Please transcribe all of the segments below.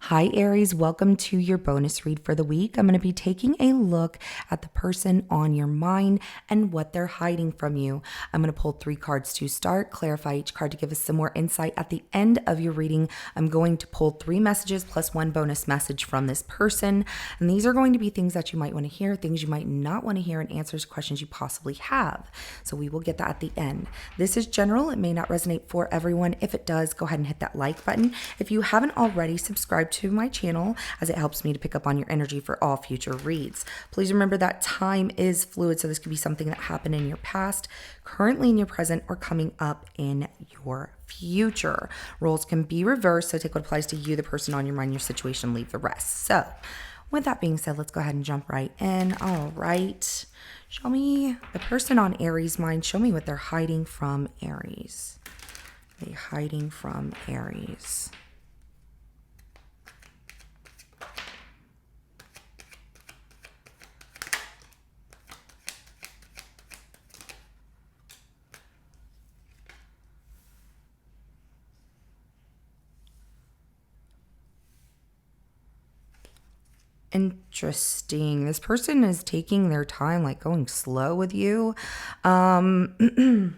Hi, Aries. Welcome to your bonus read for the week. I'm going to be taking a look at the person on your mind and what they're hiding from you. I'm going to pull 3 cards to start, clarify each card to give us some more insight. At the end of your reading, I'm going to pull 3 messages plus 1 bonus message from this person. And these are going to be things that you might want to hear, things you might not want to hear, and answers to questions you possibly have. So we will get that at the end. This is general. It may not resonate for everyone. If it does, go ahead and hit that like button. If you haven't already, subscribe to my channel as it helps me to pick up on your energy for all future reads. Please remember that time is fluid, so this could be something that happened in your past, currently in your present, or coming up in your future. Roles can be reversed, so take what applies to you, the person on your mind, your situation, leave the rest. So with that being said, let's go ahead and jump right in. All right. Show me the person on Aries' mind. Show me what they're hiding from Aries. They're hiding from Aries. Interesting. This person is taking their time, like going slow with you. They're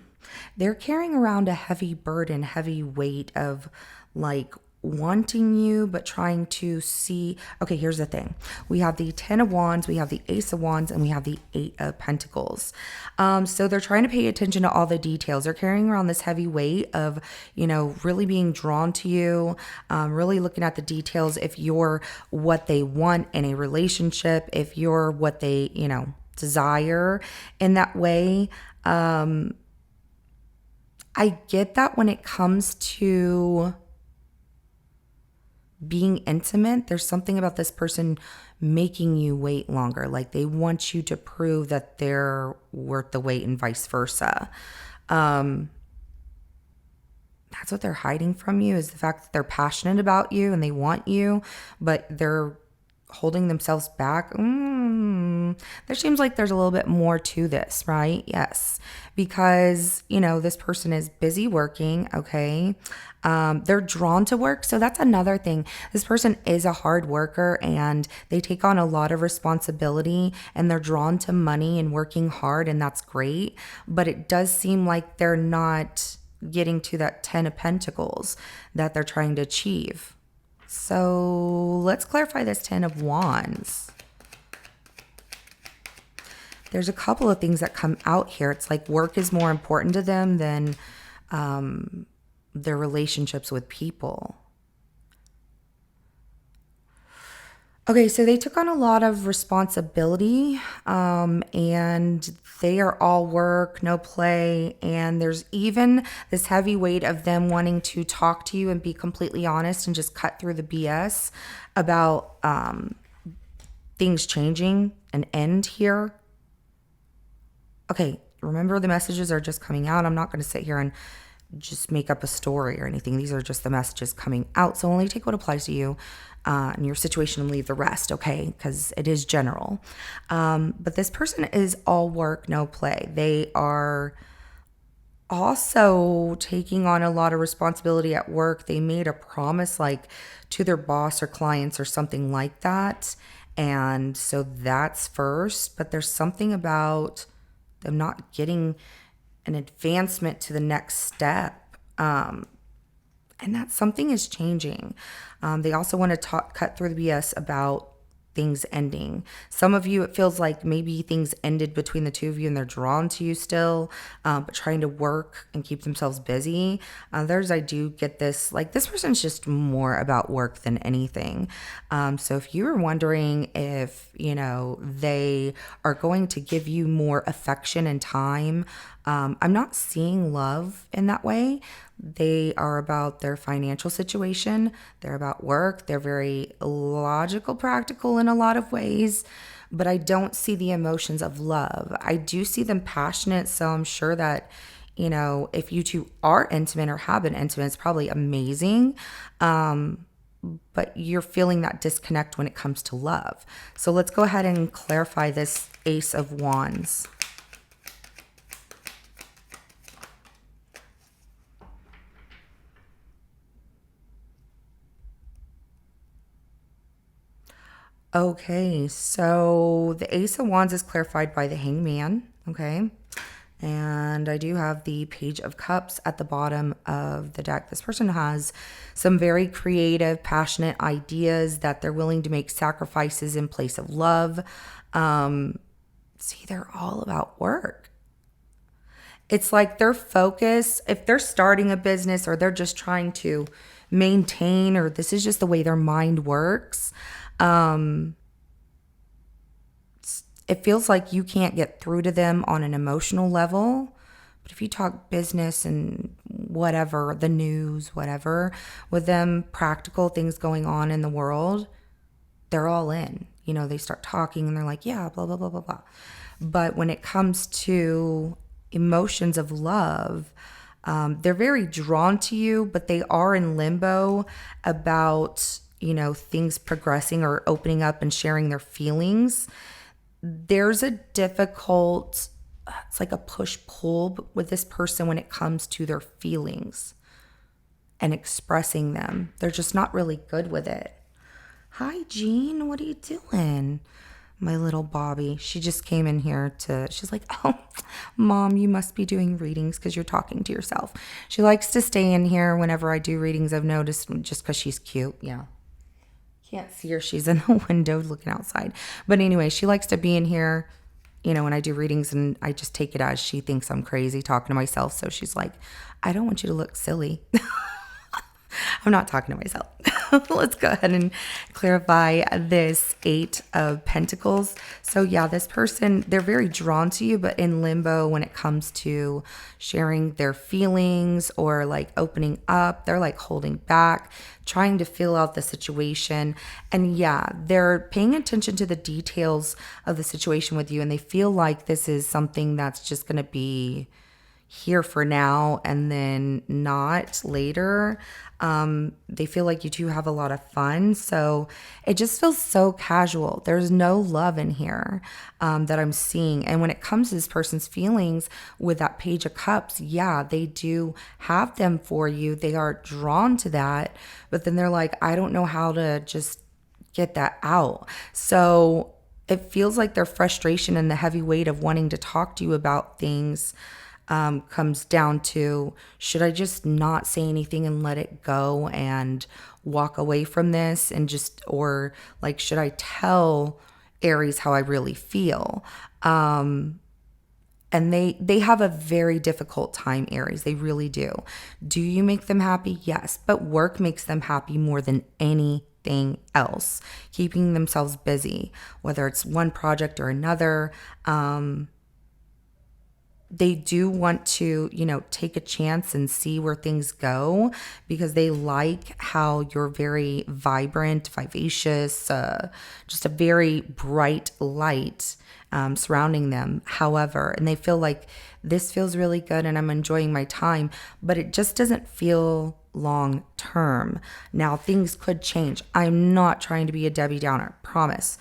carrying around a heavy burden, heavy weight of like wanting you, but trying to see. Okay, here's the thing. We have the 10 of Wands, we have the Ace of Wands, and we have the 8 of Pentacles. So they're trying to pay attention to all the details. They're carrying around this heavy weight of, really being drawn to you, really looking at the details. If you're what they want in a relationship, if you're what they, desire in that way. I get that when it comes to being intimate, there's something about this person making you wait longer. Like they want you to prove that they're worth the wait and vice versa. That's what they're hiding from you, is the fact that they're passionate about you and they want you, but they're holding themselves back. There seems like there's a little bit more to this, right? Yes. Because, this person is busy working, okay? They're drawn to work. So that's another thing. This person is a hard worker and they take on a lot of responsibility and they're drawn to money and working hard, and that's great. But it does seem like they're not getting to that 10 of Pentacles that they're trying to achieve. So let's clarify this 10 of Wands. There's a couple of things that come out here. It's like work is more important to them than their relationships with people. Okay, so they took on a lot of responsibility, and they are all work, no play. And there's even this heavy weight of them wanting to talk to you and be completely honest and just cut through the BS about things changing, an end here. Okay, remember the messages are just coming out. I'm not going to sit here and just make up a story or anything. These are just the messages coming out. So only take what applies to you and your situation and leave the rest, okay? Because it is general. But this person is all work, no play. They are also taking on a lot of responsibility at work. They made a promise like to their boss or clients or something like that. And so that's first. But there's something about them not getting an advancement to the next step. And that something is changing. They also want to cut through the BS about things ending. Some of you, it feels like maybe things ended between the two of you and they're drawn to you still, but trying to work and keep themselves busy. Others, I do get this, like this person's just more about work than anything. So if you were wondering if, they are going to give you more affection and time, I'm not seeing love in that way. They are about their financial situation. They're about work. They're very logical, practical in a lot of ways, but I don't see the emotions of love. I do see them passionate. So I'm sure that, if you two are intimate or have been intimate, it's probably amazing. But you're feeling that disconnect when it comes to love. So let's go ahead and clarify this Ace of Wands. Okay, so the Ace of Wands is clarified by the Hangman. Okay. And I do have the Page of Cups at the bottom of the deck. This person has some very creative, passionate ideas that they're willing to make sacrifices in place of love. See, they're all about work. It's like their focus, if they're starting a business or they're just trying to maintain, or this is just the way their mind works, it feels like you can't get through to them on an emotional level. But if you talk business and whatever, the news, whatever, with them, practical things going on in the world, they're all in. You know, they start talking and they're like, yeah, blah, blah, blah, blah, blah. But when it comes to emotions of love, they're very drawn to you, but they are in limbo about, you know, things progressing or opening up and sharing their feelings. There's a difficult, it's like a push pull with this person when it comes to their feelings and expressing them. They're just not really good with it. Hi, Jean. What are you doing? My little Bobby. She just came in here she's like, oh, Mom, you must be doing readings because you're talking to yourself. She likes to stay in here whenever I do readings, I've noticed, just because she's cute. Yeah. Can't see her. She's in the window looking outside. But anyway, she likes to be in here, you know, when I do readings, and I just take it as she thinks I'm crazy talking to myself. So she's like, I don't want you to look silly. I'm not talking to myself. Let's go ahead and clarify this Eight of Pentacles. So yeah, this person, they're very drawn to you, but in limbo when it comes to sharing their feelings or like opening up. They're like holding back, trying to feel out the situation. And yeah, they're paying attention to the details of the situation with you, and they feel like this is something that's just going to be here for now and then not later. They feel like you two have a lot of fun. So it just feels so casual. There's no love in here that I'm seeing. And when it comes to this person's feelings with that Page of Cups, yeah, they do have them for you. They are drawn to that. But then they're like, I don't know how to just get that out. So it feels like their frustration and the heavy weight of wanting to talk to you about things comes down to, should I just not say anything and let it go and walk away from this and just, or like, should I tell Aries how I really feel? And they have a very difficult time, Aries. They really do. Do you make them happy? Yes. But work makes them happy more than anything else. Keeping themselves busy, whether it's one project or another. They do want to, you know, take a chance and see where things go because they like how you're very vibrant, vivacious, just a very bright light surrounding them. However, and they feel like this feels really good and I'm enjoying my time, but it just doesn't feel long term. Now, things could change. I'm not trying to be a Debbie Downer, promise.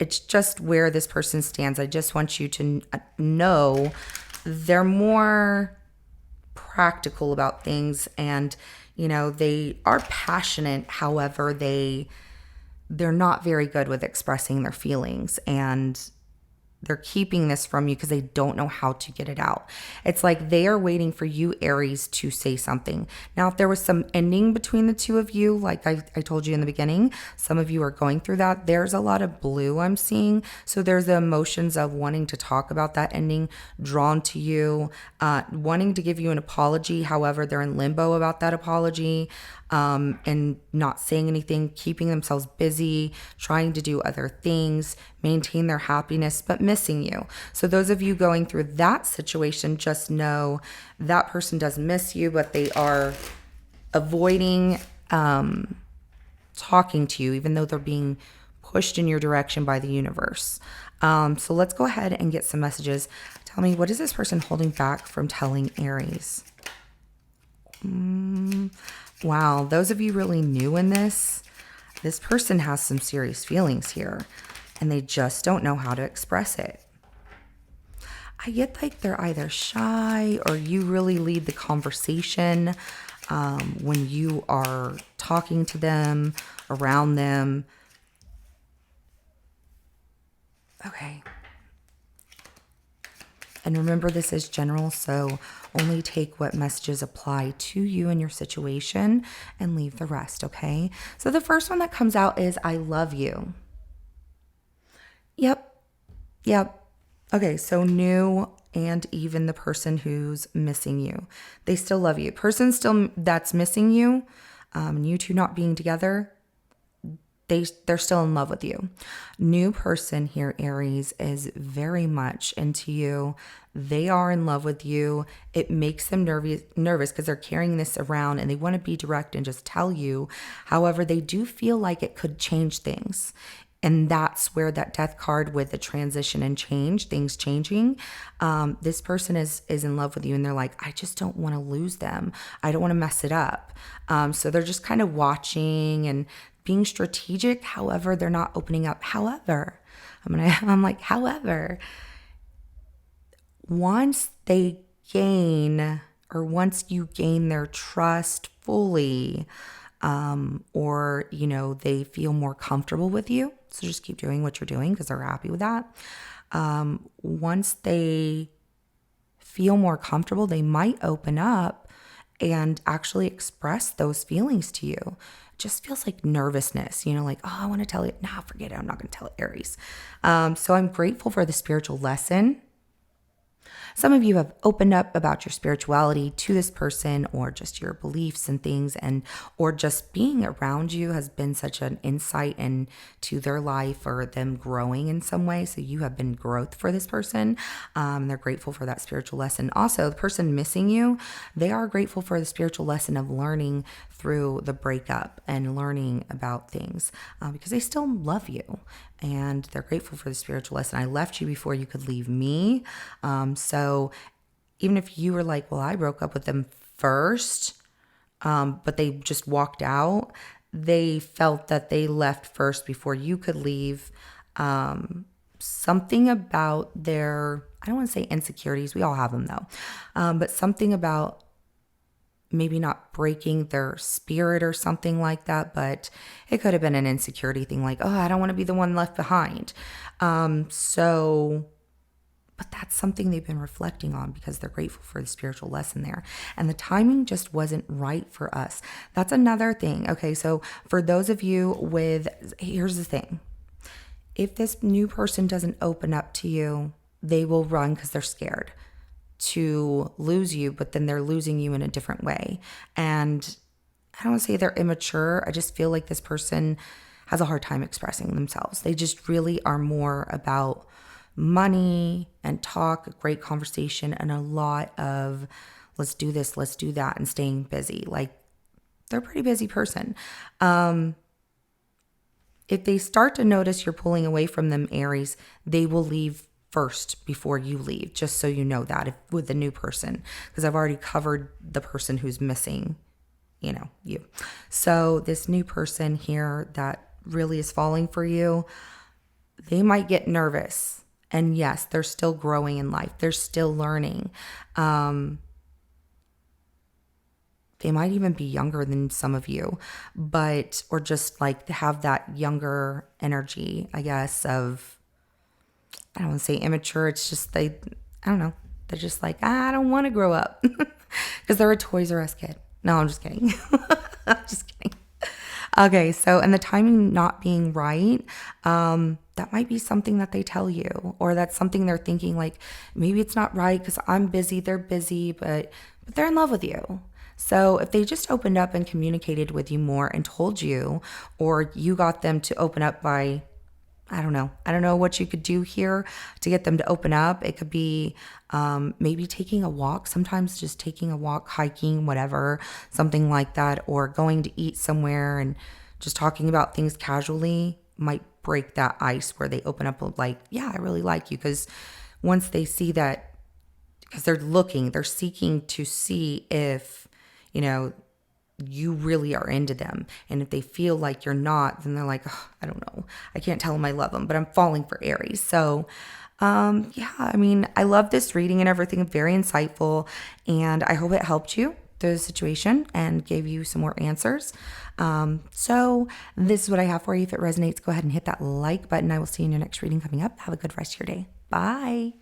It's just where this person stands. I just want you to know they're more practical about things, and you know, they are passionate. However, they're not very good with expressing their feelings, and they're keeping this from you because they don't know how to get it out. It's like they are waiting for you, Aries, to say something. Now, if there was some ending between the two of you, like I told you in the beginning, some of you are going through that. There's a lot of blue I'm seeing. So there's the emotions of wanting to talk about that ending, drawn to you, wanting to give you an apology. However, they're in limbo about that apology. And not saying anything, keeping themselves busy, trying to do other things, maintain their happiness, but missing you. So those of you going through that situation, just know that person does miss you, but they are avoiding talking to you, even though they're being pushed in your direction by the universe. So let's go ahead and get some messages. Tell me, what is this person holding back from telling Aries? Wow, those of you really new in this person has some serious feelings here, and they just don't know how to express it. I get like they're either shy or you really lead the conversation when you are talking to them, around them. Okay. And remember, this is general, so only take what messages apply to you and your situation and leave the rest, okay? So the first one that comes out is I love you. Yep. Yep. Okay, so new and even the person who's missing you, they still love you. Person still that's missing you, you two not being together, they're still in love with you. New person here, Aries, is very much into you. They are in love with you. It makes them nervous because they're carrying this around and they want to be direct and just tell you. However, they do feel like it could change things. And that's where that death card with the transition and change, things changing. This person is in love with you and they're like, I just don't want to lose them. I don't want to mess it up. So they're just kind of watching and being strategic. However, they're not opening up. However, I'm like, however, once they gain or once you gain their trust fully, or, they feel more comfortable with you. So just keep doing what you're doing because they're happy with that. Once they feel more comfortable, they might open up and actually express those feelings to you. It just feels like nervousness, like, oh, I want to tell it. Nah, forget it. I'm not going to tell it, Aries. So I'm grateful for the spiritual lesson. Some of you have opened up about your spirituality to this person or just your beliefs and things, and or just being around you has been such an insight into their life or them growing in some way. So you have been growth for this person. They're grateful for that spiritual lesson. Also, the person missing you, they are grateful for the spiritual lesson of learning through the breakup and learning about things because they still love you and they're grateful for the spiritual lesson. I left you before you could leave me. So even if you were like, well, I broke up with them first, but they just walked out, they felt that they left first before you could leave. Something about their, I don't want to say insecurities, we all have them though, but something about maybe not breaking their spirit or something like that, but it could have been an insecurity thing like, oh, I don't want to be the one left behind. But that's something they've been reflecting on because they're grateful for the spiritual lesson there. And the timing just wasn't right for us. That's another thing. Okay, so for those of you here's the thing. If this new person doesn't open up to you, they will run because they're scared to lose you, but then they're losing you in a different way. And I don't want to say they're immature. I just feel like this person has a hard time expressing themselves. They just really are more about money and talk, great conversation, and a lot of let's do this, let's do that, and staying busy. Like they're a pretty busy person. If they start to notice you're pulling away from them, Aries, they will leave first before you leave, just so you know that with the new person, because I've already covered the person who's missing, you. So this new person here that really is falling for you, they might get nervous. And yes, they're still growing in life. They're still learning. They might even be younger than some of you, or just like have that younger energy, I guess, of, I don't want to say immature. It's just I don't know. They're just like, I don't want to grow up because they're a Toys R Us kid. No, I'm just kidding. I'm just kidding. Okay, so and the timing not being right, that might be something that they tell you, or that's something they're thinking like, maybe it's not right because I'm busy, they're busy, but they're in love with you. So if they just opened up and communicated with you more and told you, or you got them to open up by, I don't know. I don't know what you could do here to get them to open up. It could be maybe taking a walk, sometimes just taking a walk, hiking, whatever, something like that, or going to eat somewhere and just talking about things casually might break that ice where they open up like, yeah, I really like you. Because once they see that, because they're seeking to see if, you really are into them. And if they feel like you're not, then they're like, oh, I don't know. I can't tell them I love them, but I'm falling for Aries. So, I love this reading and everything. Very insightful. And I hope it helped you. the situation and gave you some more answers. So this is what I have for you. If it resonates, go ahead and hit that like button. I will see you in your next reading coming up. Have a good rest of your day. Bye.